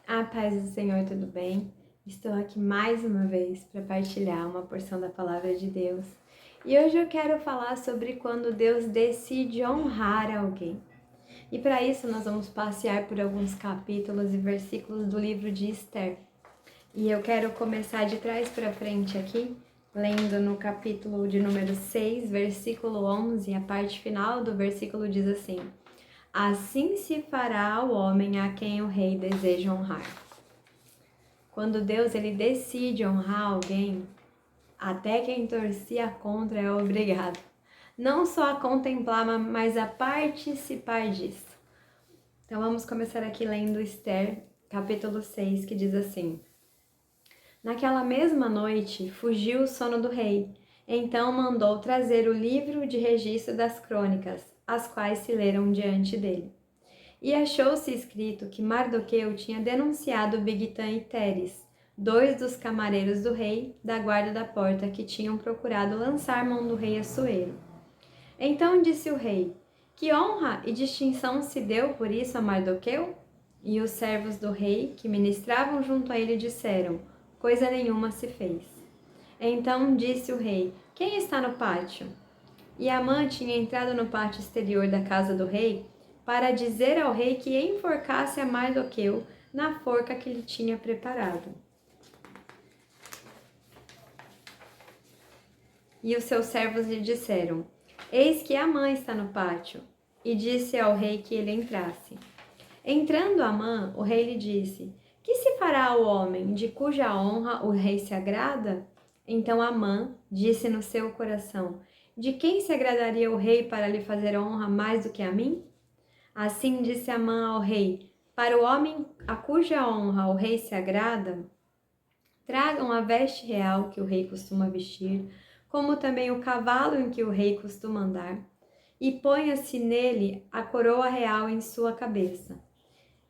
A paz do Senhor, tudo bem? Estou aqui mais uma vez para partilhar uma porção da palavra de Deus. E hoje eu quero falar sobre quando Deus decide honrar alguém. E para isso nós vamos passear por alguns capítulos e versículos do livro de Esther. E eu quero começar de trás para frente aqui, lendo no capítulo de número 6, versículo 11, a parte final do versículo diz assim: Assim se fará ao homem a quem o rei deseja honrar. Quando Deus ele decide honrar alguém, até quem torcia contra é obrigado. Não só a contemplar, mas a participar disso. Então vamos começar aqui lendo Esther, capítulo 6, que diz assim: Naquela mesma noite fugiu o sono do rei. Então mandou trazer o livro de registro das crônicas, as quais se leram diante dele. E achou-se escrito que Mardoqueu tinha denunciado Bigtã e Teres, dois dos camareiros do rei, da guarda da porta, que tinham procurado lançar mão do rei Assuero. Então disse o rei: Que honra e distinção se deu por isso a Mardoqueu? E os servos do rei, que ministravam junto a ele, disseram: Coisa nenhuma se fez. Então disse o rei: Quem está no pátio? E Amã tinha entrado no pátio exterior da casa do rei para dizer ao rei que enforcasse a Mardoqueu na forca que lhe tinha preparado. E os seus servos lhe disseram: Eis que Amã está no pátio. E disse ao rei que ele entrasse. Entrando Amã, o rei lhe disse: Que se fará ao homem de cuja honra o rei se agrada? Então Amã disse no seu coração: De quem se agradaria o rei para lhe fazer honra mais do que a mim? Assim disse Amã ao rei: Para o homem a cuja honra o rei se agrada, tragam a veste real que o rei costuma vestir, como também o cavalo em que o rei costuma andar, e ponha-se nele a coroa real em sua cabeça.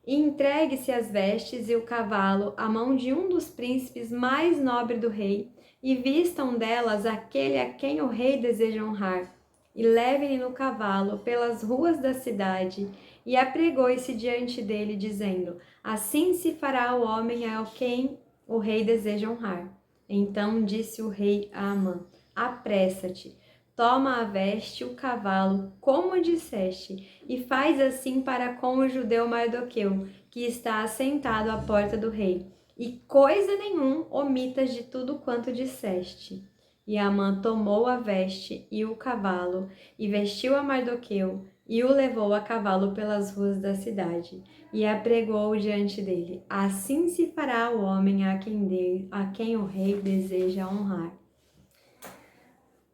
E entregue-se as vestes e o cavalo à mão de um dos príncipes mais nobres do rei, e vistam delas aquele a quem o rei deseja honrar, e levem-lhe no cavalo pelas ruas da cidade, e apregoe-se diante dele, dizendo: Assim se fará o homem a quem o rei deseja honrar. Então disse o rei a Amã: Apressa-te, toma a veste e o cavalo, como disseste, e faz assim para com o judeu Mardoqueu, que está assentado à porta do rei. E coisa nenhum omitas de tudo quanto disseste. E Amã tomou a veste e o cavalo, e vestiu a Mardoqueu, e o levou a cavalo pelas ruas da cidade, e apregou diante dele. Assim se fará o homem a quem o rei deseja honrar.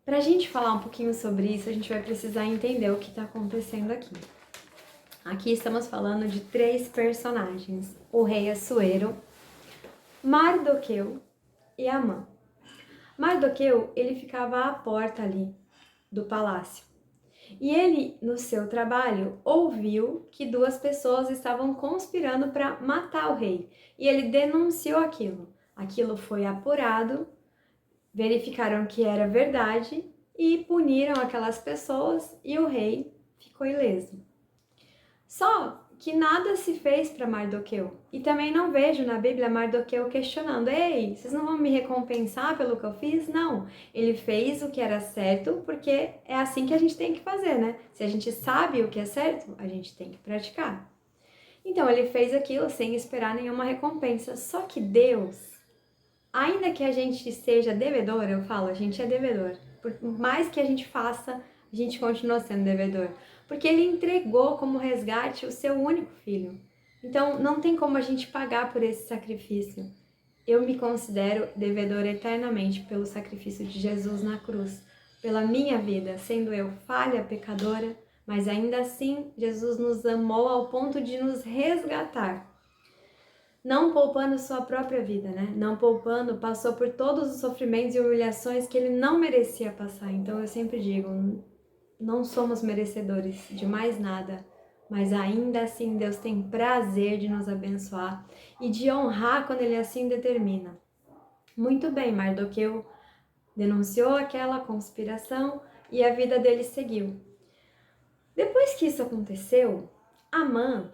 Para a gente falar um pouquinho sobre isso, a gente vai precisar entender o que está acontecendo aqui. Aqui estamos falando de três personagens: o rei Assuero, Mardoqueu e Amã. Mardoqueu, ele ficava à porta ali do palácio. E ele, no seu trabalho, ouviu que duas pessoas estavam conspirando para matar o rei. E ele denunciou aquilo. Aquilo foi apurado, verificaram que era verdade e puniram aquelas pessoas e o rei ficou ileso. Só que nada se fez para Mardoqueu. E também não vejo na Bíblia Mardoqueu questionando: Ei, vocês não vão me recompensar pelo que eu fiz? Não. Ele fez o que era certo, porque é assim que a gente tem que fazer, né? Se a gente sabe o que é certo, a gente tem que praticar. Então ele fez aquilo sem esperar nenhuma recompensa. Só que Deus, ainda que a gente seja devedor, eu falo, a gente é devedor. Por mais que a gente faça, a gente continua sendo devedor. Porque ele entregou como resgate o seu único filho. Então, não tem como a gente pagar por esse sacrifício. Eu me considero devedor eternamente pelo sacrifício de Jesus na cruz, pela minha vida, sendo eu falha, pecadora, mas ainda assim Jesus nos amou ao ponto de nos resgatar. Não poupando sua própria vida, né? Não poupando, passou por todos os sofrimentos e humilhações que ele não merecia passar. Então eu sempre digo, não somos merecedores de mais nada, mas ainda assim Deus tem prazer de nos abençoar e de honrar quando Ele assim determina. Muito bem, Mardoqueu denunciou aquela conspiração e a vida dele seguiu. Depois que isso aconteceu, Amã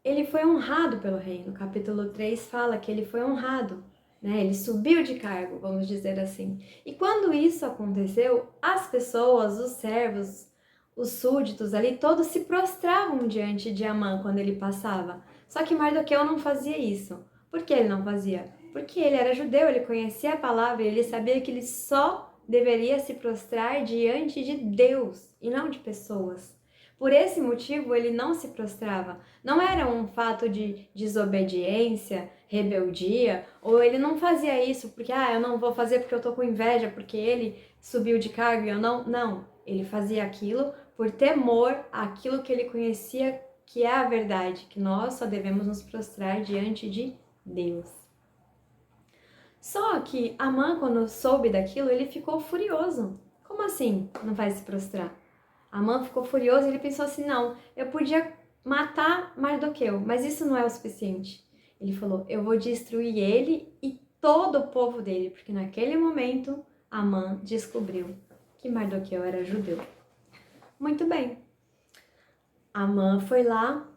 ele foi honrado pelo rei. No capítulo 3 fala que ele foi honrado, né? Ele subiu de cargo, vamos dizer assim. E quando isso aconteceu, as pessoas, os servos, os súditos ali, todos se prostravam diante de Amã quando ele passava. Só que Mardoqueu não fazia isso. Por que ele não fazia? Porque ele era judeu, ele conhecia a palavra, ele sabia que ele só deveria se prostrar diante de Deus e não de pessoas. Por esse motivo, ele não se prostrava. Não era um fato de desobediência, rebeldia, ou ele não fazia isso porque, eu não vou fazer porque eu tô com inveja, porque ele subiu de cargo e eu não. Não, ele fazia aquilo por temor àquilo que ele conhecia que é a verdade, que nós só devemos nos prostrar diante de Deus. Só que Amã, quando soube daquilo, ele ficou furioso. Como assim não vai se prostrar? Amã ficou furioso e ele pensou assim, não, eu podia matar Mardoqueu, mas isso não é o suficiente. Ele falou, eu vou destruir ele e todo o povo dele, porque naquele momento Amã descobriu que Mardoqueu era judeu. Muito bem. Amã foi lá,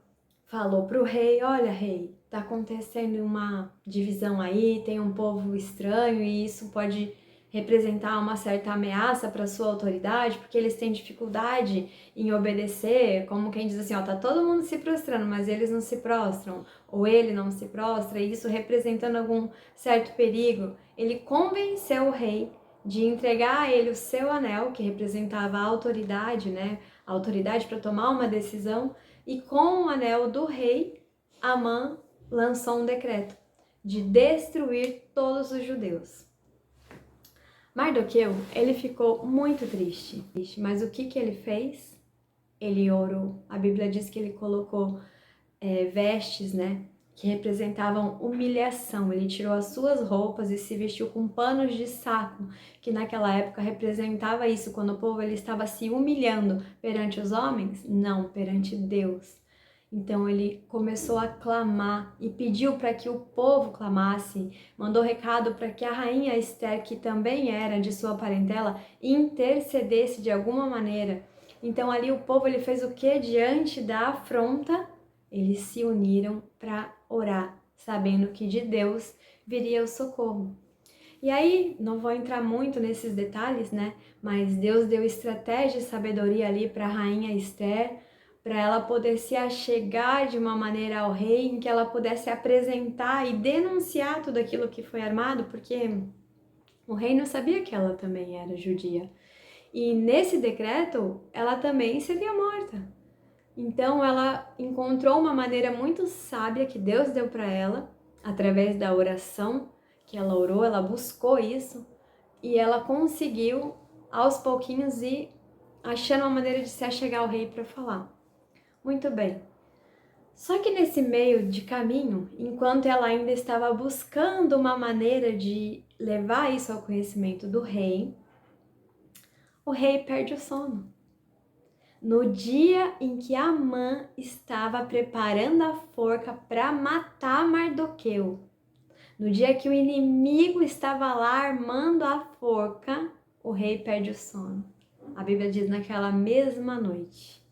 falou para o rei, olha rei, tá acontecendo uma divisão aí, tem um povo estranho e isso pode representar uma certa ameaça para sua autoridade, porque eles têm dificuldade em obedecer, como quem diz assim, ó, tá todo mundo se prostrando, mas eles não se prostram, ou ele não se prostra, e isso representando algum certo perigo. Ele convenceu o rei de entregar a ele o seu anel, que representava a autoridade, né? A autoridade para tomar uma decisão, e com o anel do rei, Amã lançou um decreto de destruir todos os judeus. Mardoqueu, ele ficou muito triste, mas o que ele fez? Ele orou. A Bíblia diz que ele colocou vestes, né, que representavam humilhação. Ele tirou as suas roupas e se vestiu com panos de saco, que naquela época representava isso, quando o povo ele estava se humilhando perante os homens? Não, perante Deus. Então ele começou a clamar e pediu para que o povo clamasse, mandou recado para que a rainha Esther, que também era de sua parentela, intercedesse de alguma maneira. Então ali o povo ele fez o que? Diante da afronta, eles se uniram para orar, sabendo que de Deus viria o socorro. E aí, não vou entrar muito nesses detalhes, né? Mas Deus deu estratégia e sabedoria ali para a rainha Esther, para ela poder se achegar de uma maneira ao rei, em que ela pudesse apresentar e denunciar tudo aquilo que foi armado, porque o rei não sabia que ela também era judia. E nesse decreto, ela também seria morta. Então ela encontrou uma maneira muito sábia que Deus deu para ela, através da oração que ela orou, ela buscou isso e ela conseguiu aos pouquinhos ir achando uma maneira de se achegar ao rei para falar. Muito bem. Só que nesse meio de caminho, enquanto ela ainda estava buscando uma maneira de levar isso ao conhecimento do rei, o rei perde o sono. No dia em que Amã estava preparando a forca para matar Mardoqueu, no dia que o inimigo estava lá armando a forca, o rei perde o sono. A Bíblia diz naquela mesma noite.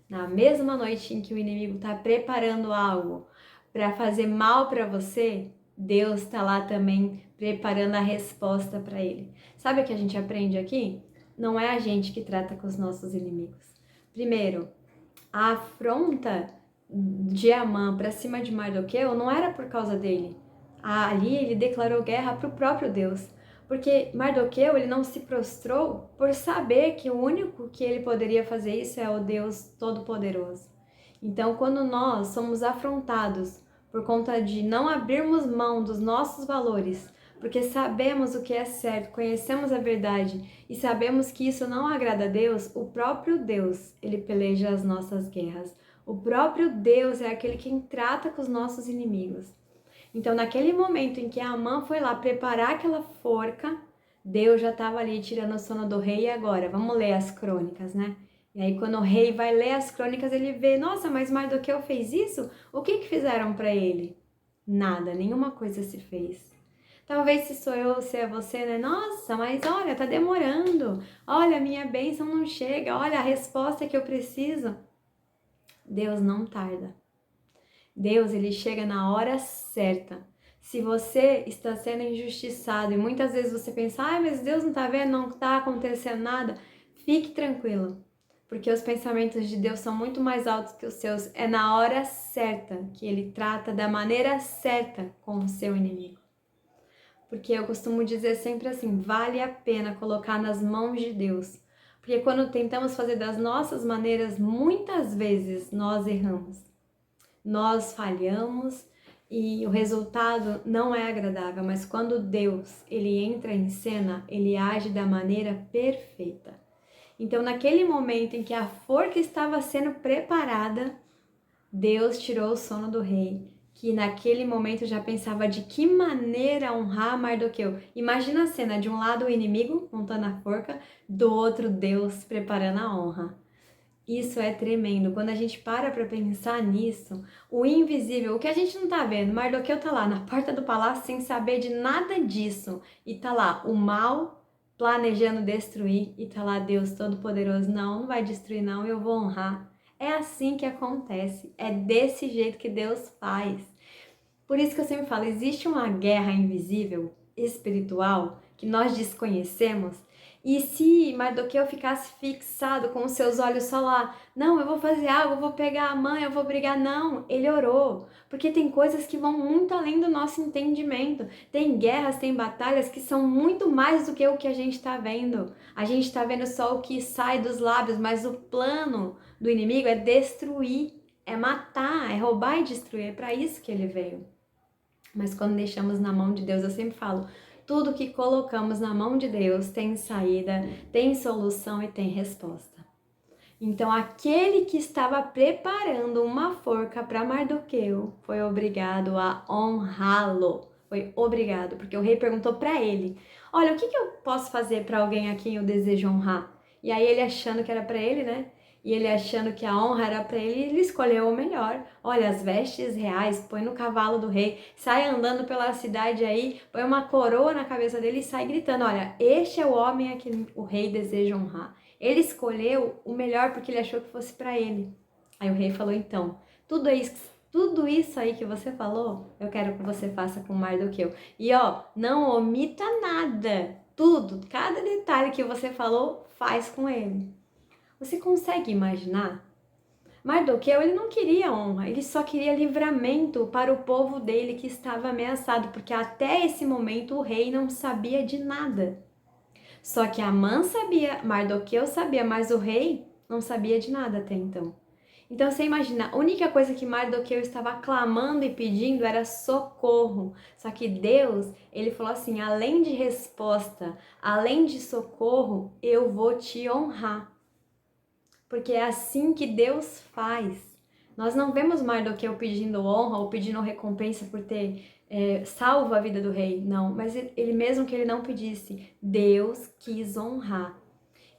Na mesma noite em que o inimigo está preparando algo para fazer mal para você, Deus está lá também preparando a resposta para ele. Sabe o que a gente aprende aqui? Não é a gente que trata com os nossos inimigos. Primeiro, a afronta de Amã para cima de Mardoqueu não era por causa dele. Ali ele declarou guerra para o próprio Deus. Porque Mardoqueu ele não se prostrou por saber que o único que ele poderia fazer isso é o Deus Todo-Poderoso. Então, quando nós somos afrontados por conta de não abrirmos mão dos nossos valores, porque sabemos o que é certo, conhecemos a verdade e sabemos que isso não agrada a Deus, o próprio Deus, ele peleja as nossas guerras. O próprio Deus é aquele quem trata com os nossos inimigos. Então, naquele momento em que Amã foi lá preparar aquela forca, Deus já estava ali tirando o sono do rei. E agora, vamos ler as crônicas, né? E aí, quando o rei vai ler as crônicas, ele vê, nossa, mas Mardoqueu fez isso? O que fizeram para ele? Nada, nenhuma coisa se fez. Talvez se sou eu, se é você, né? Nossa, mas olha, tá demorando. Olha, a minha bênção não chega. Olha, a resposta que eu preciso. Deus não tarda. Deus, ele chega na hora certa. Se você está sendo injustiçado e muitas vezes você pensa, mas Deus não está vendo, não está acontecendo nada, fique tranquilo, porque os pensamentos de Deus são muito mais altos que os seus. É na hora certa que ele trata da maneira certa com o seu inimigo. Porque eu costumo dizer sempre assim, vale a pena colocar nas mãos de Deus. Porque quando tentamos fazer das nossas maneiras, muitas vezes nós erramos. Nós falhamos e o resultado não é agradável, mas quando Deus, ele entra em cena, ele age da maneira perfeita. Então, naquele momento em que a forca estava sendo preparada, Deus tirou o sono do rei, que naquele momento já pensava de que maneira honrar Mardoqueu. Imagina a cena, de um lado o inimigo montando a forca, do outro Deus preparando a honra. Isso é tremendo. Quando a gente para pensar nisso, o invisível, o que a gente não tá vendo, Mardoqueu tá lá na porta do palácio sem saber de nada disso. E tá lá o mal planejando destruir e tá lá Deus Todo-Poderoso. Não vai destruir não, eu vou honrar. É assim que acontece. É desse jeito que Deus faz. Por isso que eu sempre falo, existe uma guerra invisível, espiritual, que nós desconhecemos. E se Mardoqueu ficasse fixado com os seus olhos só lá, não, eu vou fazer algo, eu vou pegar a mãe, eu vou brigar. Não, ele orou. Porque tem coisas que vão muito além do nosso entendimento. Tem guerras, tem batalhas que são muito mais do que o que a gente está vendo. A gente está vendo só o que sai dos lábios, mas o plano do inimigo é destruir, é matar, é roubar e destruir. É para isso que ele veio. Mas quando deixamos na mão de Deus, eu sempre falo, tudo que colocamos na mão de Deus tem saída, tem solução e tem resposta. Então, aquele que estava preparando uma forca para Mardoqueu foi obrigado a honrá-lo. Foi obrigado, porque o rei perguntou para ele: olha, o que eu posso fazer para alguém a quem eu desejo honrar? E aí ele achando que era para ele, né? E ele achando que a honra era para ele, ele escolheu o melhor. Olha, as vestes reais, põe no cavalo do rei, sai andando pela cidade aí, põe uma coroa na cabeça dele e sai gritando: olha, este é o homem a quem o rei deseja honrar. Ele escolheu o melhor porque ele achou que fosse para ele. Aí o rei falou, então, tudo isso aí que você falou, eu quero que você faça com Mardoqueu. E ó, não omita nada. Tudo, cada detalhe que você falou, faz com ele. Você consegue imaginar? Mardoqueu, ele não queria honra, ele só queria livramento para o povo dele que estava ameaçado, porque até esse momento o rei não sabia de nada. Só que Amã sabia, Mardoqueu sabia, mas o rei não sabia de nada até então. Então você imagina, a única coisa que Mardoqueu estava clamando e pedindo era socorro. Só que Deus, ele falou assim, além de resposta, além de socorro, eu vou te honrar. Porque é assim que Deus faz. Nós não vemos Mardoqueu pedindo honra ou pedindo recompensa por ter salvo a vida do rei, não. Mas ele mesmo que ele não pedisse, Deus quis honrar.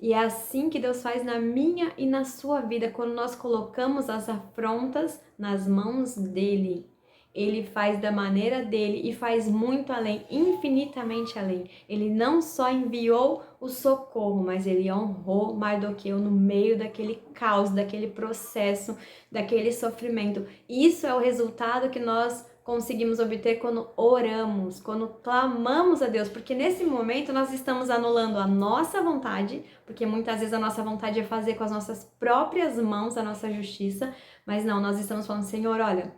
E é assim que Deus faz na minha e na sua vida, quando nós colocamos as afrontas nas mãos dele. Ele faz da maneira dele e faz muito além, infinitamente além. Ele não só enviou o socorro, mas ele honrou Mardoqueu no meio daquele caos, daquele processo, daquele sofrimento. Isso é o resultado que nós conseguimos obter quando oramos, quando clamamos a Deus, porque nesse momento nós estamos anulando a nossa vontade, porque muitas vezes a nossa vontade é fazer com as nossas próprias mãos a nossa justiça, mas não, nós estamos falando, Senhor, olha,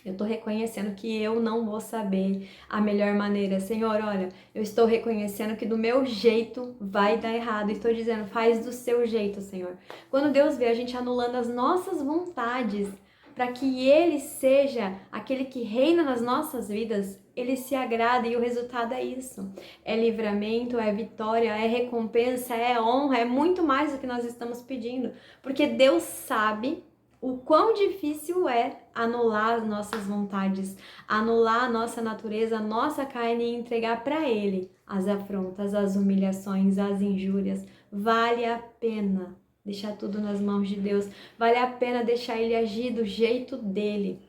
eu estou reconhecendo que eu não vou saber a melhor maneira. Senhor, olha, eu estou reconhecendo que do meu jeito vai dar errado. Estou dizendo, faz do seu jeito, Senhor. Quando Deus vê a gente anulando as nossas vontades para que Ele seja aquele que reina nas nossas vidas, Ele se agrada e o resultado é isso. É livramento, é vitória, é recompensa, é honra, é muito mais do que nós estamos pedindo. Porque Deus sabe o quão difícil é anular as nossas vontades, anular a nossa natureza, a nossa carne e entregar para Ele as afrontas, as humilhações, as injúrias. Vale a pena deixar tudo nas mãos de Deus, vale a pena deixar Ele agir do jeito dele.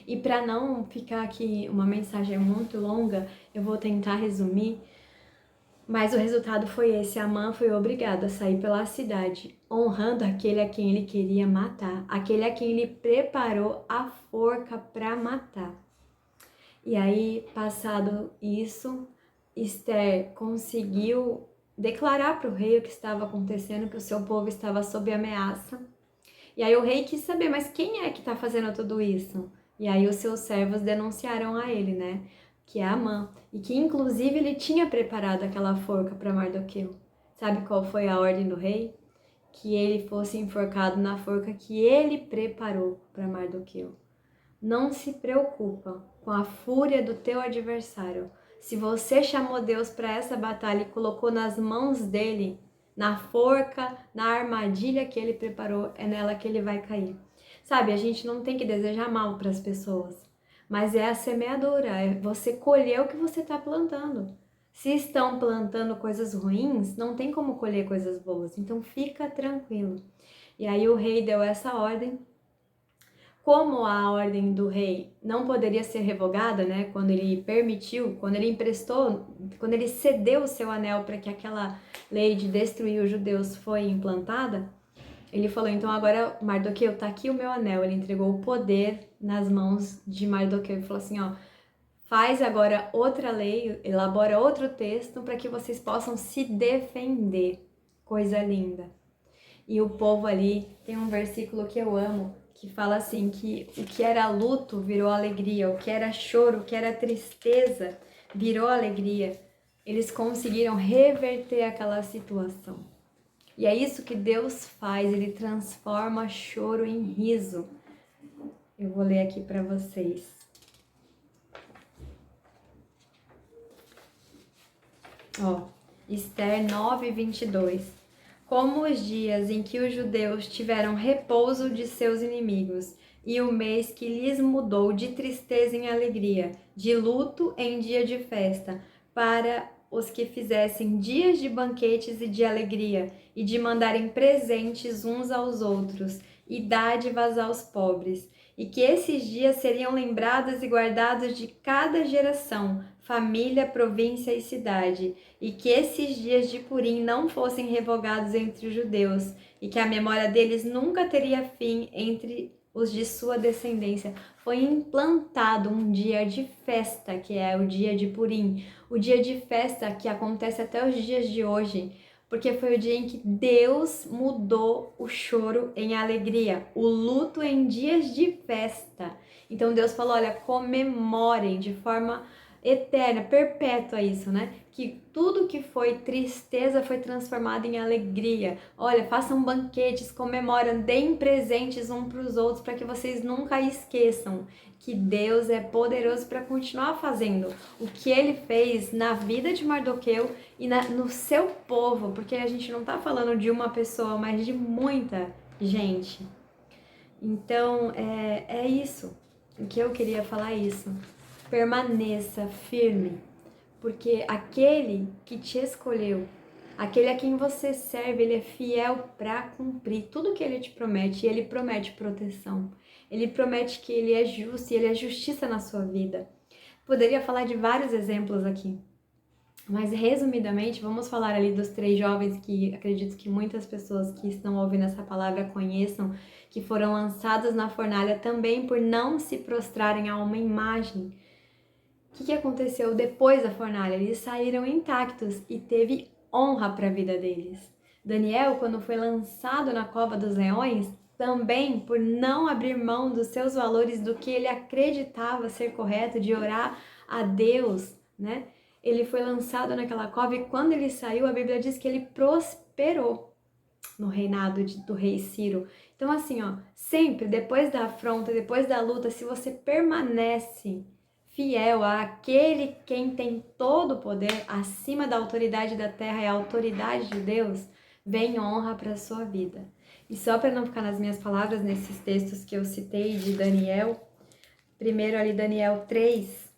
E para não ficar aqui uma mensagem muito longa, eu vou tentar resumir. Mas o resultado foi esse: Amã foi obrigado a sair pela cidade, honrando aquele a quem ele queria matar, aquele a quem ele preparou a forca para matar. E aí, passado isso, Esther conseguiu declarar para o rei o que estava acontecendo, que o seu povo estava sob ameaça. E aí o rei quis saber, mas quem é que está fazendo tudo isso? E aí os seus servos denunciaram a ele, né? Que é Amã. E que inclusive ele tinha preparado aquela forca para Mardoqueu. Sabe qual foi a ordem do rei? Que ele fosse enforcado na forca que ele preparou para Mardoqueu. Não se preocupa com a fúria do teu adversário. Se você chamou Deus para essa batalha e colocou nas mãos dele, na forca, na armadilha que ele preparou, é nela que ele vai cair. Sabe, a gente não tem que desejar mal para as pessoas, mas é a semeadura, é você colher o que você está plantando. Se estão plantando coisas ruins, não tem como colher coisas boas, então fica tranquilo. E aí o rei deu essa ordem. Como a ordem do rei não poderia ser revogada, né, quando ele permitiu, quando ele emprestou, quando ele cedeu o seu anel para que aquela lei de destruir os judeus foi implantada, ele falou: então agora, Mardoqueu, tá aqui o meu anel. Ele entregou o poder nas mãos de Mardoqueu e falou assim: ó, faz agora outra lei, elabora outro texto para que vocês possam se defender. Coisa linda. E o povo ali, tem um versículo que eu amo, que fala assim, que o que era luto virou alegria, o que era choro, o que era tristeza virou alegria. Eles conseguiram reverter aquela situação. E é isso que Deus faz, ele transforma choro em riso. Eu vou ler aqui para vocês. Ó, Esther 9:22. Como os dias em que os judeus tiveram repouso de seus inimigos, e o mês que lhes mudou de tristeza em alegria, de luto em dia de festa, para os que fizessem dias de banquetes e de alegria, e de mandarem presentes uns aos outros, e dádivas aos pobres, e que esses dias seriam lembrados e guardados de cada geração, família, província e cidade, e que esses dias de Purim não fossem revogados entre os judeus, e que a memória deles nunca teria fim entre os de sua descendência. Foi implantado um dia de festa, que é o dia de Purim, o dia de festa que acontece até os dias de hoje, porque foi o dia em que Deus mudou o choro em alegria, o luto em dias de festa. Então Deus falou: olha, comemorem de forma eterna, perpétua isso, né? Que tudo que foi tristeza foi transformado em alegria. Olha, façam banquetes, comemoram, deem presentes uns para os outros para que vocês nunca esqueçam que Deus é poderoso para continuar fazendo o que ele fez na vida de Mardoqueu e no seu povo, porque a gente não tá falando de uma pessoa, mas de muita gente. Então, é isso. O que eu queria falar é isso. Permaneça firme, porque aquele que te escolheu, aquele a quem você serve, ele é fiel para cumprir tudo que ele te promete. E ele promete proteção, ele promete que ele é justo e ele é justiça na sua vida. Poderia falar de vários exemplos aqui, mas resumidamente vamos falar ali dos 3 jovens que acredito que muitas pessoas que estão ouvindo essa palavra conheçam, que foram lançados na fornalha também por não se prostrarem a uma imagem. O que aconteceu depois da fornalha? Eles saíram intactos e teve honra para a vida deles. Daniel, quando foi lançado na cova dos leões, também por não abrir mão dos seus valores, do que ele acreditava ser correto, de orar a Deus, né? Ele foi lançado naquela cova e quando ele saiu, a Bíblia diz que ele prosperou no reinado do rei Ciro. Então assim, ó, sempre depois da afronta, depois da luta, se você permanece fiel àquele quem tem todo o poder, acima da autoridade da terra e a autoridade de Deus, vem honra para a sua vida. E só para não ficar nas minhas palavras, nesses textos que eu citei de Daniel, primeiro ali Daniel 3,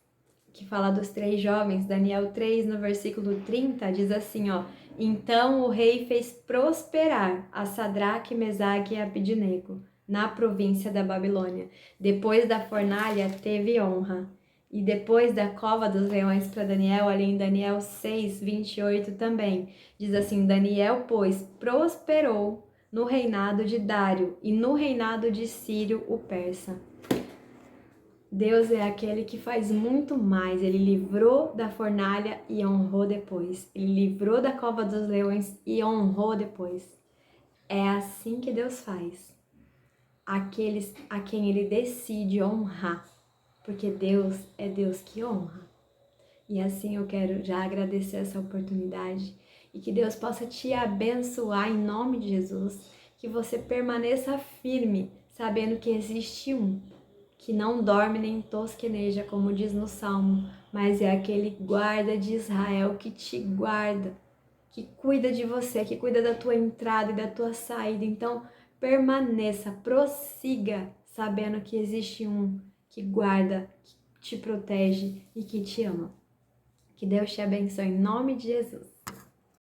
que fala dos 3 jovens, Daniel 3, no versículo 30, diz assim, ó: então o rei fez prosperar a Sadraque, Mesaque e Abidnego na província da Babilônia. Depois da fornalha teve honra. E depois da cova dos leões para Daniel, ali em Daniel 6, 28 também, diz assim: Daniel, pois, prosperou no reinado de Dário e no reinado de Círio, o persa. Deus é aquele que faz muito mais. Ele livrou da fornalha e honrou depois. Ele livrou da cova dos leões e honrou depois. É assim que Deus faz. Aqueles a quem Ele decide honrar. Porque Deus é Deus que honra. E assim eu quero já agradecer essa oportunidade e que Deus possa te abençoar em nome de Jesus. Que você permaneça firme, sabendo que existe um que não dorme nem tosqueneja, como diz no Salmo, mas é aquele guarda de Israel que te guarda, que cuida de você, que cuida da tua entrada e da tua saída. Então, permaneça, prossiga, sabendo que existe um que guarda, que te protege e que te ama. Que Deus te abençoe em nome de Jesus.